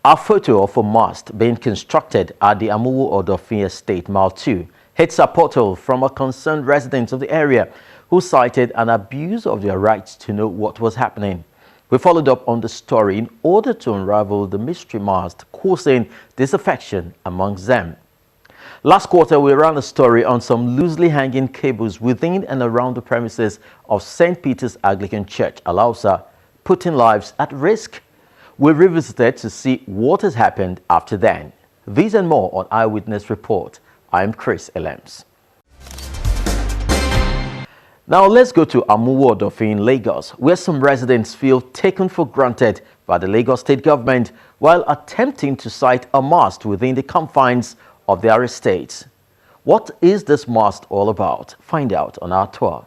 A photo of a mast being constructed at the Amuwo Odofin estate, Mile 2, hits a portal from a concerned resident of the area who cited an abuse of their right to know what was happening. We followed up on the story in order to unravel the mystery mast causing disaffection amongst them. Last quarter, we ran a story on some loosely hanging cables within and around the premises of St. Peter's Anglican Church, Alausa, putting lives at risk. We revisited to see what has happened after then. These and more on Eyewitness Report. I am Chris Elems. Now let's go to Amuwo Odofin, Lagos, where some residents feel taken for granted by the Lagos state government while attempting to site a mast within the confines of their estates. What is this mast all about? Find out on our tour.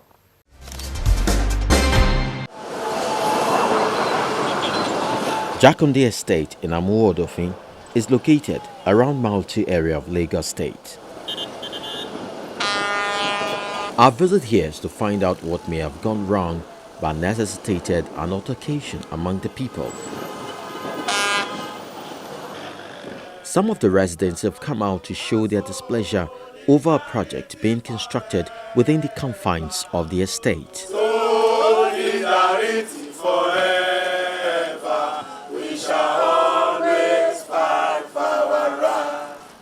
Jakonde Estate in Amuwo Odofin is located around Mile 2 area of Lagos State. Our visit here is to find out what may have gone wrong but necessitated an altercation among the people. Some of the residents have come out to show their displeasure over a project being constructed within the confines of the estate.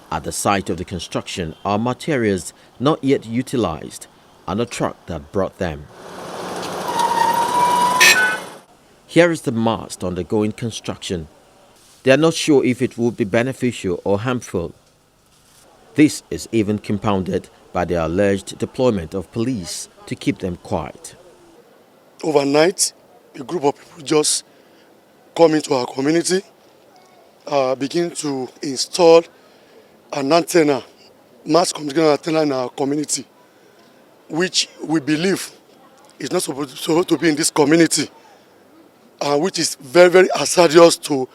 At the site of the construction are materials not yet utilized and a truck that brought them. Here is the mast undergoing construction. They are not sure if it would be beneficial or harmful. This is even compounded by the alleged deployment of police to keep them quiet. Overnight, a group of people just come into our community, begin to install an antenna, mass communication antenna in our community, which we believe is not supposed to be in this community, which is very, very hazardous to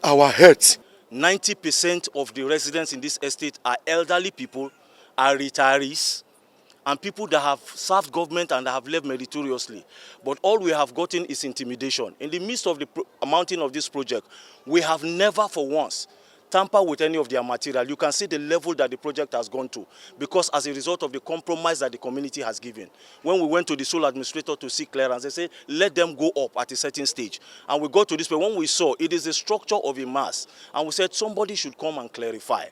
our health. 90% of the residents in this estate are elderly people, are retirees, and people that have served government and have left meritoriously. But all we have gotten is intimidation. In the midst of the mounting of this project, we have never for once tamper with any of their material. You can see the level that the project has gone to because as a result of the compromise that the community has given. When we went to the sole administrator to seek clearance, they said, let them go up at a certain stage. And we got to this point. When we saw it is the structure of a mass, and we said somebody should come and clarify.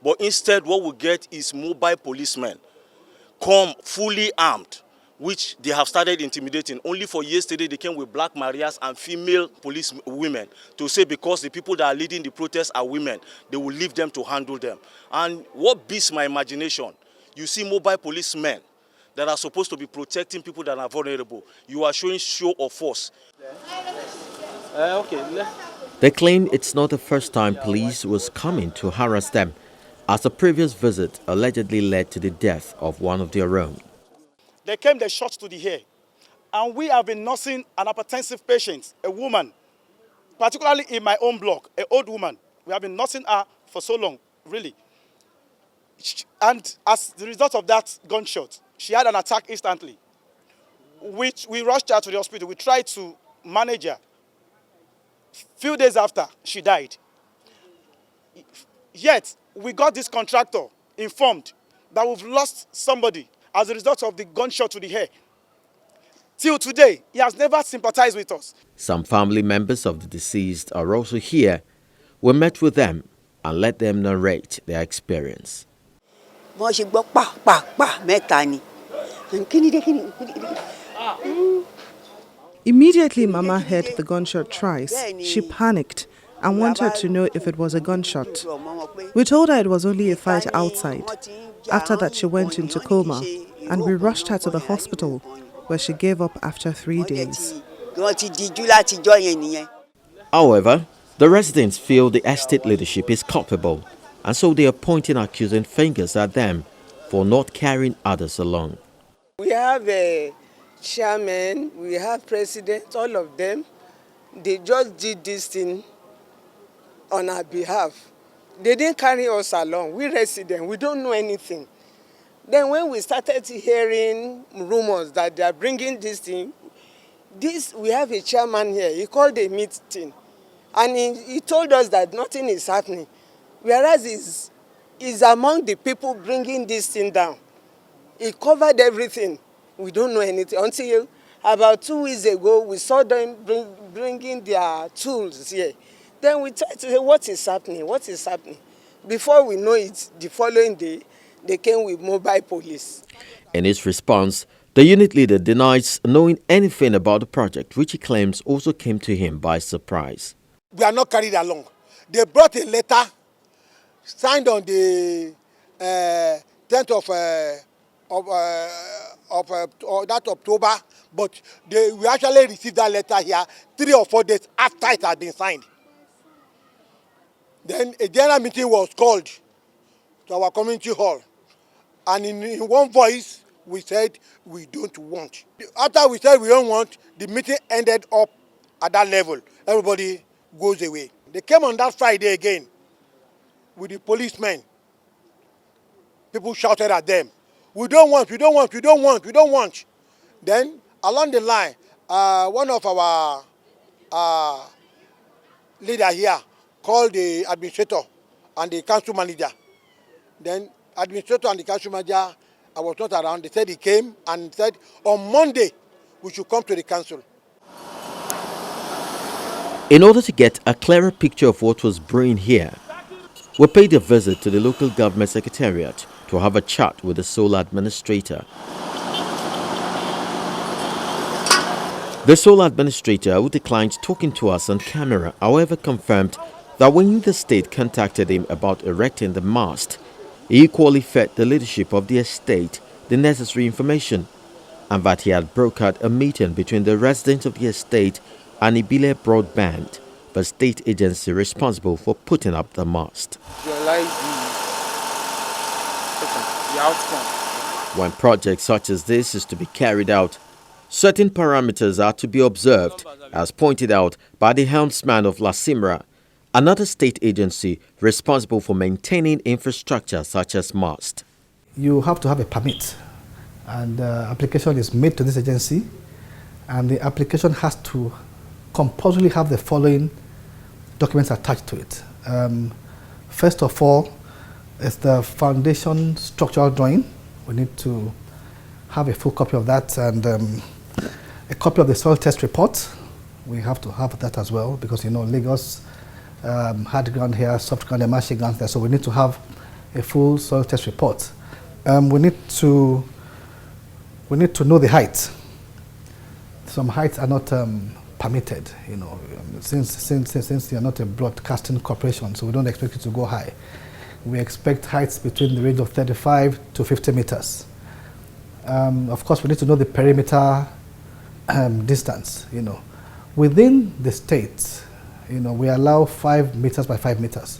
But instead, what we get is mobile policemen come fully armed, which they have started intimidating. Only for yesterday, they came with black Marias and female police women to say because the people that are leading the protests are women, they will leave them to handle them. And what beats my imagination, you see mobile policemen that are supposed to be protecting people that are vulnerable. You are showing show of force. They claim it's not the first time police was coming to harass them, as a previous visit allegedly led to the death of one of their own. They came, they shot to the hair. And we have been nursing an hypertensive patient, a woman, particularly in my own block, an old woman. We have been nursing her for so long, really. And as the result of that gunshot, she had an attack instantly, which we rushed her to the hospital. We tried to manage her. Few days after, she died. Yet, we got this contractor informed that we've lost somebody as a result of the gunshot to the head. Till today, he has never sympathized with us. Some family members of the deceased are also here. We met with them and let them narrate their experience. Immediately Mama heard the gunshot thrice. She panicked and wanted to know if it was a gunshot. We told her it was only a fight outside. After that, she went into coma, and we rushed her to the hospital, where she gave up after 3 days. However, the residents feel the estate leadership is culpable, and so they are pointing accusing fingers at them for not carrying others along. We have a chairman, we have president, all of them. They just did this thing on our behalf. They didn't carry us along. We residents, we don't know anything. Then when we started hearing rumors that they are bringing this thing, we have a chairman here. He called a meeting And he told us that nothing is happening, whereas he's among the people bringing this thing down. He covered everything. We don't know anything until about 2 weeks ago we saw them bringing their tools here. Then we tried to say, what is happening? What is happening? Before we know it, the following day, they came with mobile police. In his response, the unit leader denies knowing anything about the project, which he claims also came to him by surprise. We are not carried along. They brought a letter signed on the 10th of that October, but we actually received that letter here 3 or 4 days after it had been signed. Then a general meeting was called to our community hall, and in one voice we said we don't want. After we said we don't want, the meeting ended up at that level. Everybody goes away. They came on that Friday again with the policemen. People shouted at them, we don't want, we don't want, we don't want, we don't want. Then along the line, one of our leader here called the administrator and the council manager. Then administrator and the council manager, I was not around. They said he came and said on Monday we should come to the council. In order to get a clearer picture of what was brewing here, we paid a visit to the local government secretariat to have a chat with the sole administrator. The sole administrator, who declined talking to us on camera, however confirmed that when the state contacted him about erecting the mast, he equally fed the leadership of the estate the necessary information, and that he had brokered a meeting between the residents of the estate and Ibile Broadband, the state agency responsible for putting up the mast. When projects such as this is to be carried out, certain parameters are to be observed, as pointed out by the helmsman of La Simra, another state agency responsible for maintaining infrastructure such as Mast. You have to have a permit, and application is made to this agency, and the application has to compulsorily have the following documents attached to it. First of all, is the foundation structural drawing. We need to have a full copy of that, and a copy of the soil test report. We have to have that as well, because you know Lagos hard ground here, soft ground, and marshy ground there. So we need to have a full soil test report. We need to know the height. Some heights are not permitted, you know, since you are not a broadcasting corporation, so we don't expect it to go high. We expect heights between the range of 35 to 50 meters. Of course, we need to know the perimeter distance, you know. Within the state, you know, we allow 5 meters by 5 meters,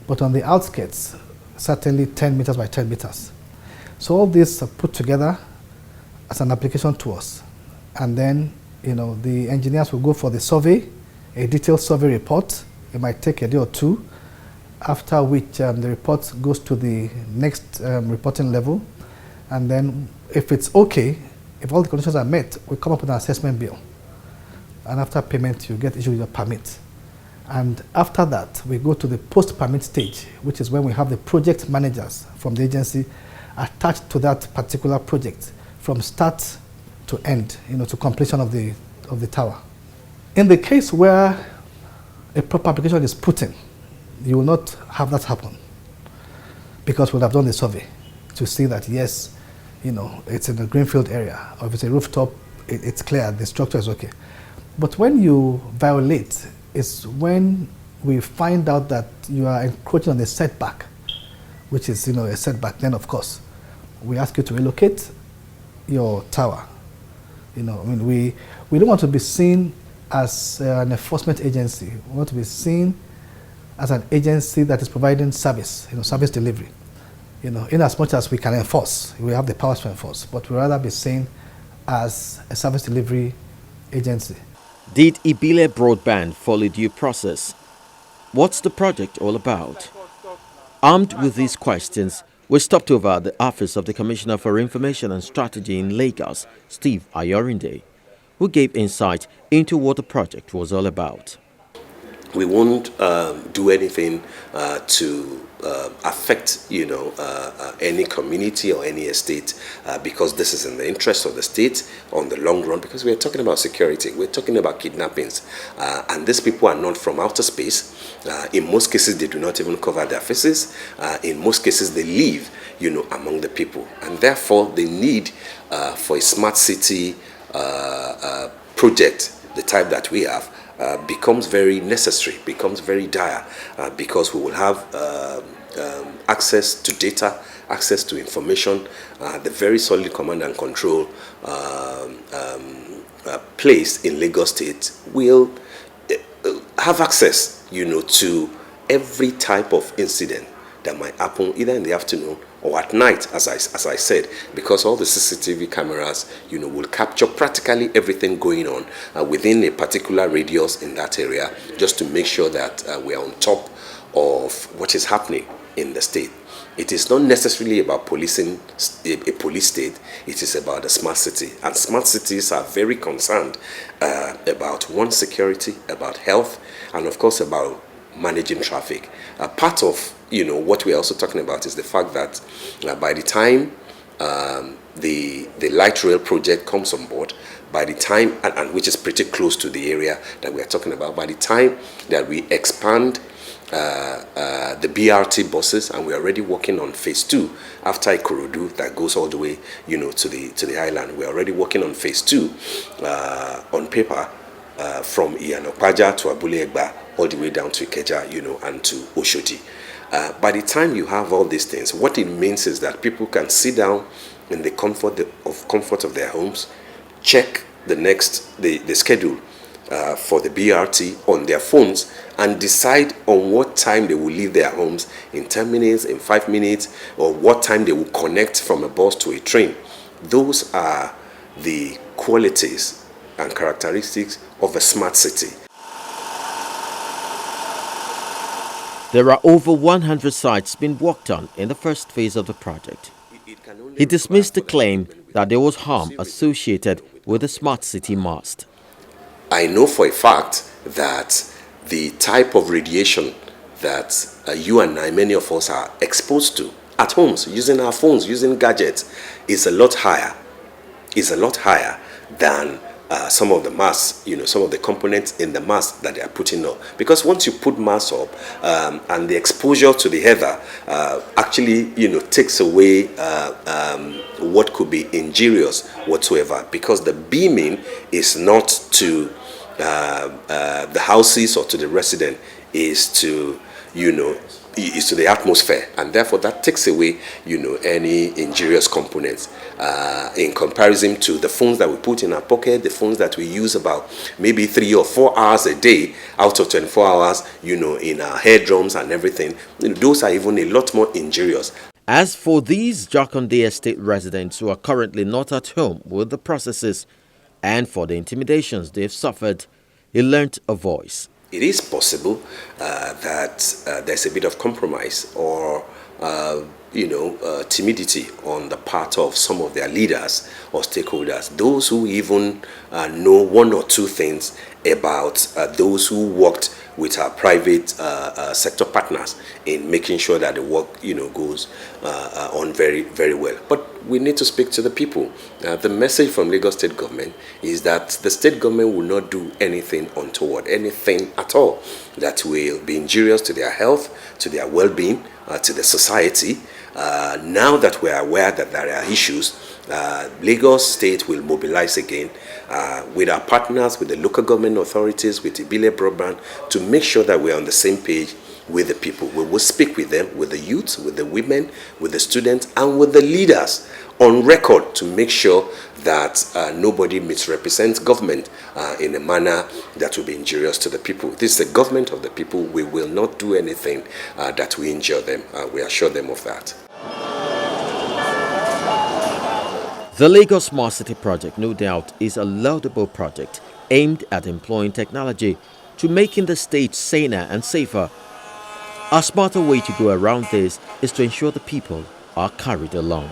but on the outskirts, certainly 10 meters by 10 meters. So all these are put together as an application to us, and then, you know, the engineers will go for the survey, a detailed survey report. It might take a day or two, after which the report goes to the next reporting level, and then if it's okay, if all the conditions are met, we come up with an assessment bill, and after payment you get issued your permit. And after that, we go to the post-permit stage, which is when we have the project managers from the agency attached to that particular project from start to end, you know, to completion of the tower. In the case where a proper application is put in, you will not have that happen, because we'll have done the survey to see that yes, you know, it's in a greenfield area, or if it's a rooftop, it's clear, the structure is okay. But when you violate, it's when we find out that you are encroaching on the setback, which is, you know, a setback. Then of course we ask you to relocate your tower. You know, I mean, we don't want to be seen as an enforcement agency. We want to be seen as an agency that is providing service, you know, service delivery. You know, in as much as we can enforce, we have the powers to enforce, but we rather be seen as a service delivery agency. Did Ibile Broadband follow due process? What's the project all about? Armed with these questions, we stopped over at the office of the Commissioner for Information and Strategy in Lagos, Steve Ayorinde, who gave insight into what the project was all about. We won't do anything to affect, any community or any estate because this is in the interest of the state on the long run, because we're talking about security, we're talking about kidnappings, and these people are not from outer space. In most cases, they do not even cover their faces. In most cases, they live, among the people, and therefore the need for a smart city project, the type that we have, becomes very necessary, becomes very dire, because we will have access to data, access to information. The very solid command and control place in Lagos State will have access, to every type of incident that might happen either in the afternoon or at night, as I said, because all the CCTV cameras, will capture practically everything going on within a particular radius in that area, just to make sure that we are on top of what is happening in the state. It is not necessarily about policing a police state, it is about a smart city. And smart cities are very concerned about security, about health, and of course about managing traffic. Part of what we're also talking about is the fact that by the time the light rail project comes on board, by the time, and which is pretty close to the area that we are talking about, by the time that we expand the BRT buses, and we're already working on phase 2 after Ikorodu, that goes all the way to the island. We're already working on phase 2 on paper, from Iyanopaja to Abule Egba all the way down to Ikeja, and to Oshodi. By the time you have all these things, what it means is that people can sit down in the comfort of their homes, check the schedule for the BRT on their phones, and decide on what time they will leave their homes, in 10 minutes, in 5 minutes, or what time they will connect from a bus to a train. Those are the qualities and characteristics of a smart city. There are over 100 sites being worked on in the first phase of the project. He dismissed the claim that there was harm associated with the smart city mast. I know for a fact that the type of radiation that you and I, many of us, are exposed to at homes, using our phones, using gadgets, is a lot higher than some of the masts, some of the components in the mast that they are putting up. Because once you put masts up, and the exposure to the heather actually, takes away what could be injurious whatsoever. Because the beaming is not to the houses or to the resident, is to, is to the atmosphere, and therefore that takes away, any injurious components in comparison to the phones that we put in our pocket, the phones that we use about maybe 3 or 4 hours a day out of 24 hours, in our hair drums and everything. Those are even a lot more injurious. As for these Jakonde Estate residents who are currently not at home with the processes and for the intimidations they've suffered, he lent a voice. It is possible that there's a bit of compromise or, timidity on the part of some of their leaders or stakeholders, those who even know 1 or 2 things about those who worked with our private sector partners in making sure that the work, goes on very, very well. But we need to speak to the people. The message from Lagos State Government is that the state government will not do anything untoward, anything at all that will be injurious to their health, to their well-being, to the society. Now that we are aware that there are issues, Lagos State will mobilize again with our partners, with the local government authorities, with Ibile Broadband, to make sure that we are on the same page with the people. We will speak with them, with the youth, with the women, with the students, and with the leaders on record to make sure that nobody misrepresents government in a manner that will be injurious to the people. This is the government of the people. We will not do anything that will injure them. We assure them of that. The Lagos Smart City project, no doubt, is a laudable project aimed at employing technology to making the state saner and safer. A smarter way to go around this is to ensure the people are carried along.